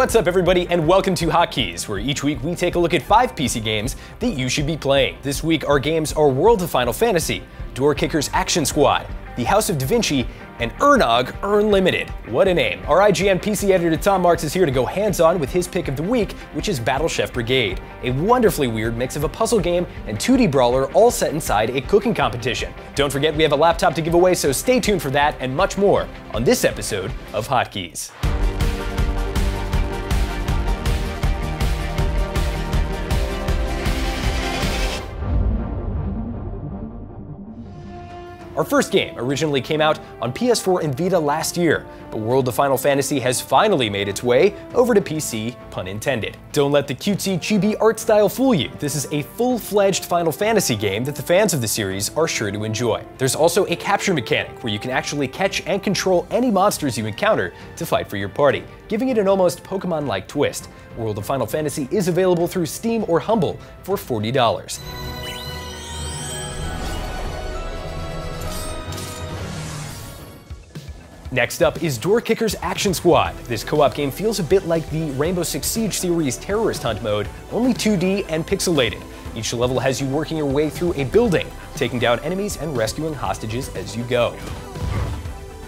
What's up everybody and welcome to Hotkeys, where each week we take a look at 5 PC games that you should be playing. This week our games are World of Final Fantasy, Door Kicker's Action Squad, the House of Davinci, and Ernog Unlimited. What a name. Our IGN PC editor Tom Marks is here to go hands-on with his pick of the week, which is Battle Chef Brigade, a wonderfully weird mix of a puzzle game and 2D brawler all set inside a cooking competition. Don't forget we have a laptop to give away, so stay tuned for that and much more on this episode of Hotkeys. Our first game originally came out on PS4 and Vita last year, but World of Final Fantasy has finally made its way over to PC, pun intended. Don't let the cutesy, chibi art style fool you. This is a full-fledged Final Fantasy game that the fans of the series are sure to enjoy. There's also a capture mechanic where you can actually catch and control any monsters you encounter to fight for your party, giving it an almost Pokemon-like twist. World of Final Fantasy is available through Steam or Humble for $40. Next up is Door Kicker's Action Squad. This co-op game feels a bit like the Rainbow Six Siege series Terrorist Hunt mode, only 2D and pixelated. Each level has you working your way through a building, taking down enemies and rescuing hostages as you go.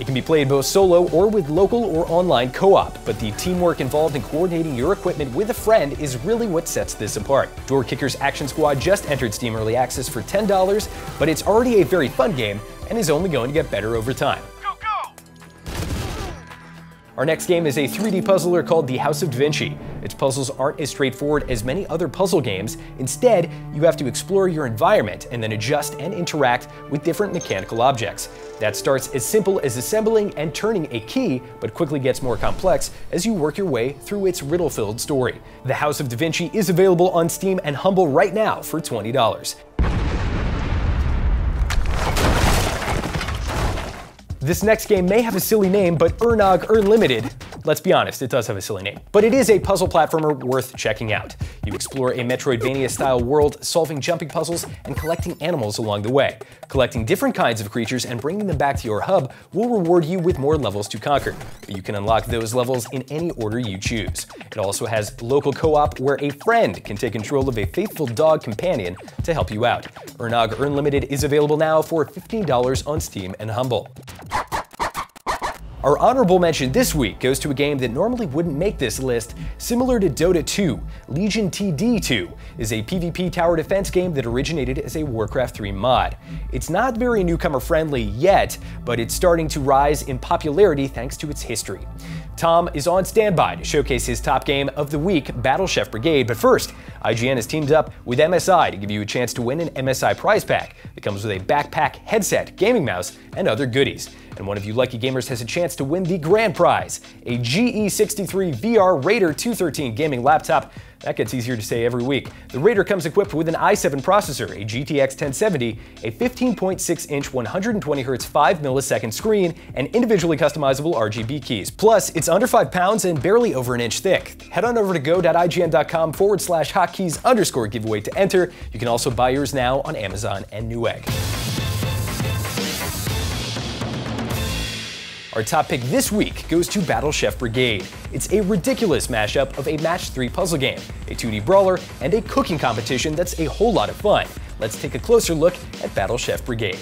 It can be played both solo or with local or online co-op, but the teamwork involved in coordinating your equipment with a friend is really what sets this apart. Door Kicker's Action Squad just entered Steam Early Access for $10, but it's already a very fun game and is only going to get better over time. Our next game is a 3D puzzler called the House of Davinci. Its puzzles aren't as straightforward as many other puzzle games. Instead, you have to explore your environment and then adjust and interact with different mechanical objects. That starts as simple as assembling and turning a key, but quickly gets more complex as you work your way through its riddle-filled story. The House of Davinci is available on Steam and Humble right now for $20. This next game may have a silly name, but Ernog Unlimited, let's be honest, it does have a silly name. But it is a puzzle platformer worth checking out. You explore a Metroidvania-style world, solving jumping puzzles and collecting animals along the way. Collecting different kinds of creatures and bringing them back to your hub will reward you with more levels to conquer, but you can unlock those levels in any order you choose. It also has local co-op where a friend can take control of a faithful dog companion to help you out. Ernog Unlimited is available now for $15 on Steam and Humble. Our honorable mention this week goes to a game that normally wouldn't make this list. Similar to Dota 2, Legion TD2 is a PvP tower defense game that originated as a Warcraft 3 mod. It's not very newcomer friendly yet, but it's starting to rise in popularity thanks to its history. Tom is on standby to showcase his top game of the week, Battle Chef Brigade, but first, IGN has teamed up with MSI to give you a chance to win an MSI prize pack that comes with a backpack, headset, gaming mouse, and other goodies. And one of you lucky gamers has a chance to win the grand prize, a GE63 VR Raider 213 gaming laptop. That gets easier to say every week. The Raider comes equipped with an i7 processor, a GTX 1070, a 15.6-inch 120Hz 5-millisecond screen, and individually customizable RGB keys. Plus, it's under 5 pounds and barely over an inch thick. Head on over to go.ign.com/hotkeys_giveaway to enter. You can also buy yours now on Amazon and Newegg. Our top pick this week goes to Battle Chef Brigade. It's a ridiculous mashup of a match 3 puzzle game, a 2D brawler, and a cooking competition that's a whole lot of fun. Let's take a closer look at Battle Chef Brigade.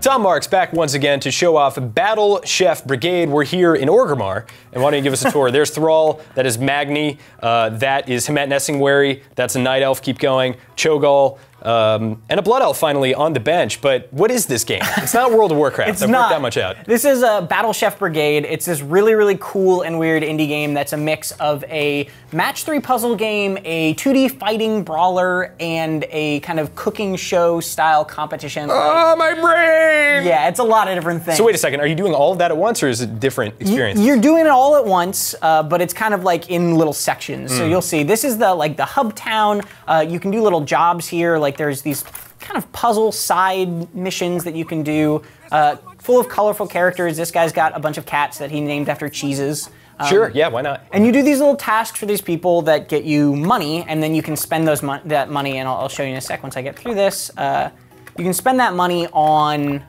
Tom Marks back once again to show off Battle Chef Brigade. We're here in Orgrimmar, and why don't you give us a tour? There's Thrall, that is Magni, that is Hemet Nessingwary, that's a Night Elf, keep going, Cho'Gall, and a Blood Elf finally on the bench. But what is this game? It's not World of Warcraft. It's I've not. worked that much out. This is a Battle Chef Brigade. It's this really, really cool and weird indie game that's a mix of a match 3 puzzle game, a 2D fighting brawler, and a kind of cooking show style competition. Oh, my brain! Yeah, it's a lot of different things. So wait a second, are you doing all of that at once, or is it different experiences? You're doing it all at once, but it's kind of like in little sections. So you'll see, this is the hub town. You can do little jobs here, like there's these kind of puzzle side missions that you can do, full of colorful characters. This guy's got a bunch of cats that he named after cheeses. Sure, yeah, why not? And you do these little tasks for these people that get you money, and then you can spend that money, and I'll show you in a sec once I get through this. You can spend that money on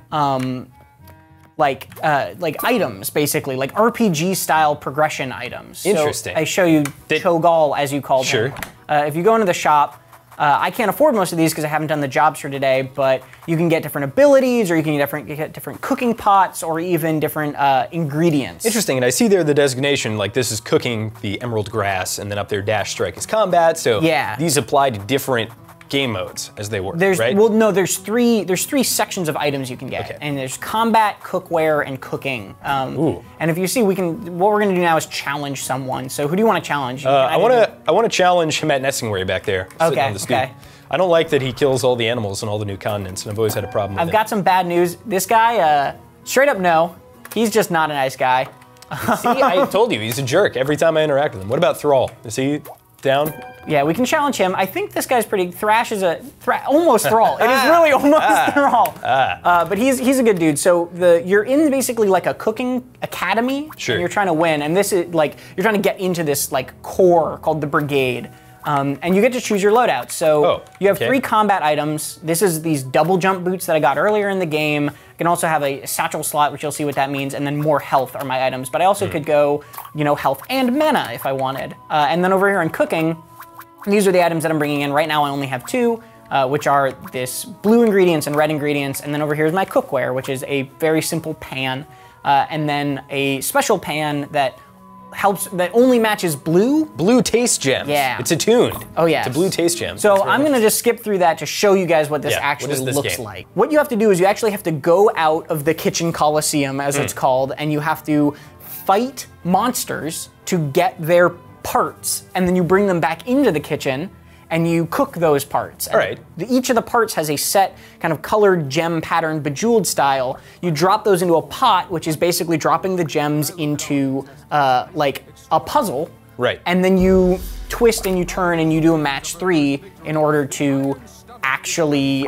like items, basically, like RPG style progression items. Interesting. So I show you Cho'Gall, as you called him. If you go into the shop, I can't afford most of these because I haven't done the jobs for today, but you can get different abilities, or you can get different cooking pots, or even different ingredients. Interesting, and I see there the designation, like this is cooking the emerald grass, and then up there dash strike is combat, so these apply to different game modes as they work, right? Well, no, there's three sections of items you can get, and there's combat, cookware, and cooking. And if you see, what we're gonna do now is challenge someone. So who do you want to challenge? I want to challenge Matt Nessingway back there, sitting on the stoop. I don't like that he kills all the animals on all the new continents, and I've always had a problem with that. I've got some bad news. This guy, straight up no, he's just not a nice guy. See, I told you, he's a jerk every time I interact with him. What about Thrall? Is he down? Yeah, we can challenge him. I think this guy's pretty. Thrash is almost Thrall. It is really almost Thrall. But he's a good dude. So you're in basically like a cooking academy, and you're trying to win. And this is like you're trying to get into this like core called the Brigade. And you get to choose your loadout. So you have 3 combat items. This is these double jump boots that I got earlier in the game. I can also have a satchel slot, which you'll see what that means, and then more health are my items. But I also could go, health and mana if I wanted. And then over here in cooking, these are the items that I'm bringing in. Right now I only have 2, which are this blue ingredients and red ingredients. And then over here is my cookware, which is a very simple pan. And then a special pan that only matches blue. Blue taste gems. Yeah. It's attuned. Oh yeah. It's a blue taste gem. So I'm gonna just skip through that to show you guys what this actually looks like. What you have to do is you actually have to go out of the kitchen coliseum, as it's called, and you have to fight monsters to get their parts, and then you bring them back into the kitchen and you cook those parts. All right. Each of the parts has a set kind of colored gem pattern, bejeweled style. You drop those into a pot, which is basically dropping the gems into like a puzzle. Right. And then you twist and you turn and you do a match 3 in order to actually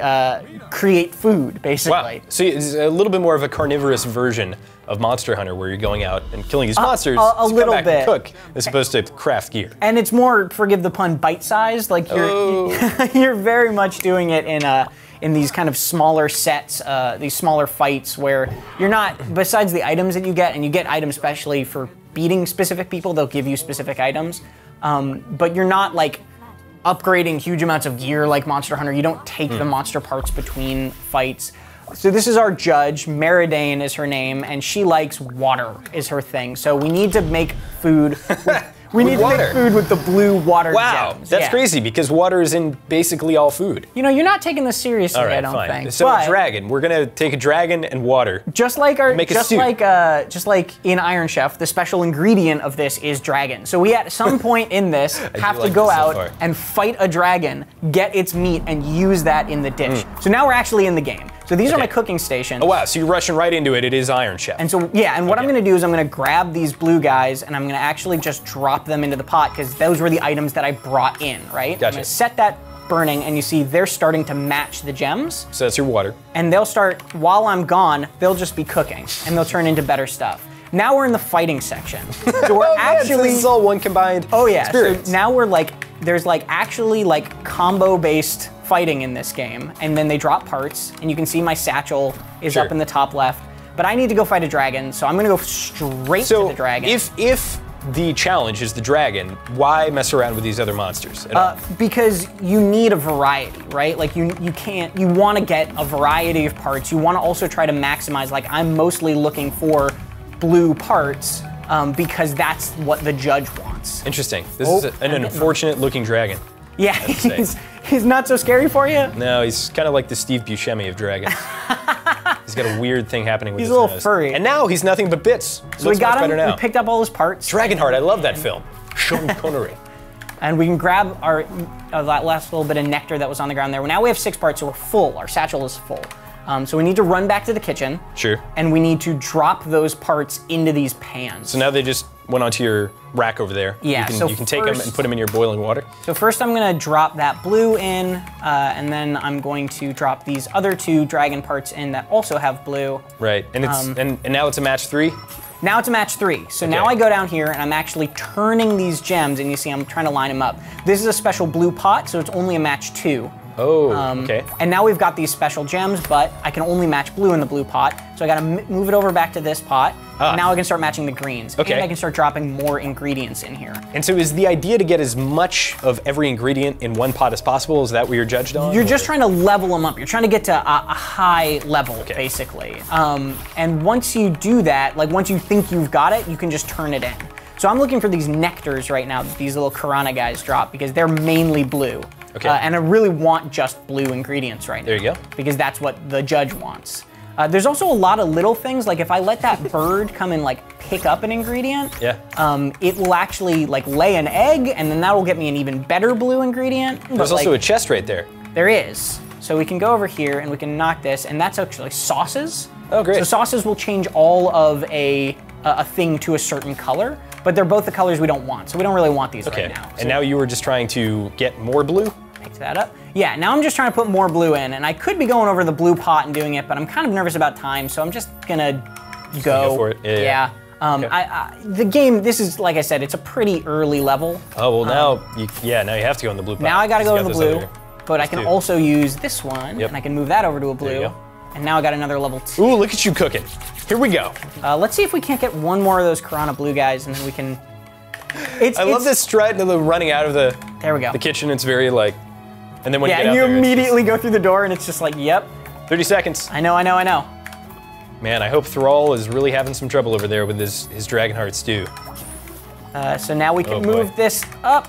create food, basically. Wow. So it's a little bit more of a carnivorous version of Monster Hunter, where you're going out and killing these monsters a to little come back and cook, as opposed to craft gear. And it's more, forgive the pun, bite-sized. Like you're very much doing it in these kind of smaller sets, these smaller fights where you're not, besides the items that you get, and you get items especially for beating specific people, they'll give you specific items, but you're not like upgrading huge amounts of gear like Monster Hunter. You don't take the monster parts between fights. So this is our judge, Meridane is her name, and she likes water is her thing. So we need to make food. We need to make food with the blue water gems. That's crazy, because water is in basically all food. You're not taking this seriously, I don't think. So a dragon, we're gonna take a dragon and water. Just like in Iron Chef, the special ingredient of this is dragon. So we at some point in this have to go out and fight a dragon, get its meat, and use that in the dish. So now we're actually in the game. So these are my cooking stations. Oh wow, so you're rushing right into it. It is Iron Chef. And so, and what I'm gonna do is I'm gonna grab these blue guys and I'm gonna actually just drop them into the pot, because those were the items that I brought in, right? Gotcha. I'm gonna set that burning, and you see they're starting to match the gems. So that's your water. And they'll start, while I'm gone, they'll just be cooking, and they'll turn into better stuff. Now we're in the fighting section. So we're so this is all one combined experience. So now we're there's actually combo-based fighting in this game, and then they drop parts, and you can see my satchel is up in the top left. But I need to go fight a dragon, so I'm gonna go straight to the dragon. If the challenge is the dragon, why mess around with these other monsters at all? Because you need a variety, right? Like you want to get a variety of parts. You want to also try to maximize. Like I'm mostly looking for blue parts because that's what the judge wants. Interesting. This is an unfortunate looking dragon. Yeah, he's not so scary for you? No, he's kind of like the Steve Buscemi of dragons. He's got a weird thing happening with his nose. He's a little furry. And now he's nothing but bits. So we got him, we picked up all his parts. Dragonheart, I love that film. Sean Connery. And we can grab that last little bit of nectar that was on the ground there. Well, now we have 6 parts, so we're full. Our satchel is full. So we need to run back to the kitchen. Sure. And we need to drop those parts into these pans. So now they just went onto your rack over there. Yeah, you can take them and put them in your boiling water. So first I'm gonna drop that blue in, and then I'm going to drop these other 2 dragon parts in that also have blue. Right, and it's and now it's a match 3? Now it's a match 3. So now I go down here and I'm actually turning these gems, and you see I'm trying to line them up. This is a special blue pot, so it's only a match 2. Oh, okay. And now we've got these special gems, but I can only match blue in the blue pot. So I gotta move it over back to this pot. And now I can start matching the greens. Okay. And I can start dropping more ingredients in here. And so is the idea to get as much of every ingredient in one pot as possible? Is that what you're judged on? You're just trying to level them up. You're trying to get to a high level, basically. And once you do that, like once you think you've got it, you can just turn it in. So I'm looking for these nectars right now that these little Karana guys drop because they're mainly blue. Okay. And I really want just blue ingredients right now. There you go. Because that's what the judge wants. There's also a lot of little things, like if I let that bird come and like pick up an ingredient, it will actually like lay an egg, and then that will get me an even better blue ingredient. There's also a chest right there. There is. So we can go over here and we can knock this, and that's actually sauces. Oh, great. So sauces will change all of a thing to a certain color, but they're both the colors we don't want, so we don't really want these right now. So and now you were just trying to get more blue? Pick that up. Yeah, now I'm just trying to put more blue in, and I could be going over the blue pot and doing it, but I'm kind of nervous about time, so I'm just gonna go. For it. Yeah. The game, this is, like I said, it's a pretty early level. Oh, well now you have to go in the blue pot. Now I gotta go in the blue, but I can also use this one, Yep. and I can move that over to a blue. There you go. And now I got another level 2. Ooh, look at you cooking. Here we go. Let's see if we can't get one more of those Karana blue guys, and then we can... I love this strut and the running out of the There we go. the kitchen. It's very like, and then when you get and out you there, immediately go through the door, and it's just like, yep. 30 seconds. I know. Man, I hope Thrall is really having some trouble over there with his Dragonheart stew. So now we can move this up,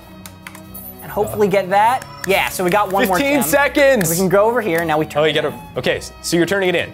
and hopefully get that. Yeah, so we got one more 15 gem. seconds! We can go over here, now we turn it in. Okay, so you're turning it in.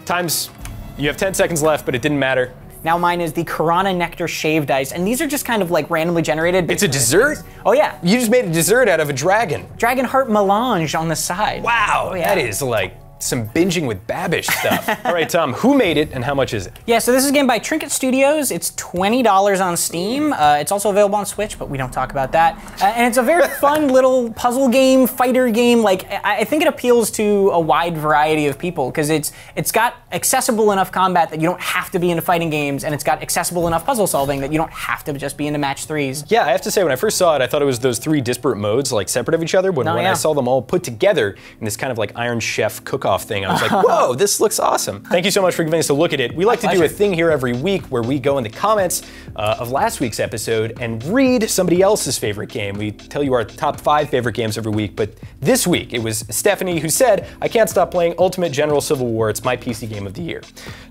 You have 10 seconds left, but it didn't matter. Now mine is the Karana Nectar Shaved Ice, and these are just kind of like randomly generated. It's a dessert? Oh yeah. You just made a dessert out of a dragon. Dragon Heart Melange on the side. Wow, Oh, yeah. that is like some binging with Babish stuff. All right, Tom, who made it and how much is it? Yeah, so this is a game by Trinket Studios. It's $20 on Steam. It's also available on Switch, but we don't talk about that. And it's a very fun little puzzle game, fighter game. Like, I think it appeals to a wide variety of people because it's got accessible enough combat that you don't have to be into fighting games, and it's got accessible enough puzzle solving that you don't have to just be into match 3s. Yeah, I have to say, when I first saw it, I thought it was those 3 disparate modes, like separate of each other. But when I saw them all put together in this kind of like Iron Chef cook-off thing, I was like, whoa, this looks awesome. Thank you so much for giving us a look at it. We like to do a thing here every week where we go in the comments of last week's episode and read somebody else's favorite game. We tell you our top 5 favorite games every week, but this week it was Stephanie who said, I can't stop playing Ultimate General Civil War. It's my PC game of the year.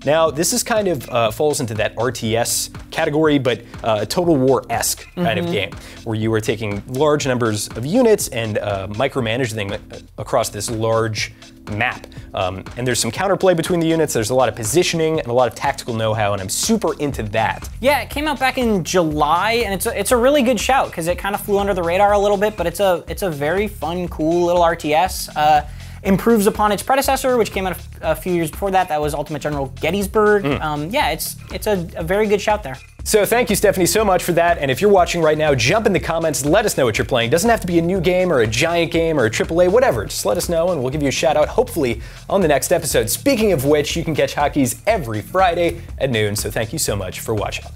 Now, this is kind of falls into that RTS category, but a Total War-esque kind of game, where you are taking large numbers of units and micromanaging them across this large map. And there's some counterplay between the units, there's a lot of positioning and a lot of tactical know-how, and I'm super into that. Yeah, it came out back in July, and it's a really good shout, because it kind of flew under the radar a little bit, but it's a very fun, cool little RTS. Improves upon its predecessor, which came out a few years before that. That was Ultimate General Gettysburg. Yeah, it's a very good shout there. So thank you, Stephanie, so much for that. And if you're watching right now, jump in the comments, let us know what you're playing. Doesn't have to be a new game or a giant game or a AAA, whatever. Just let us know and we'll give you a shout out, hopefully, on the next episode. Speaking of which, you can catch Hotkeys every Friday at noon. So thank you so much for watching.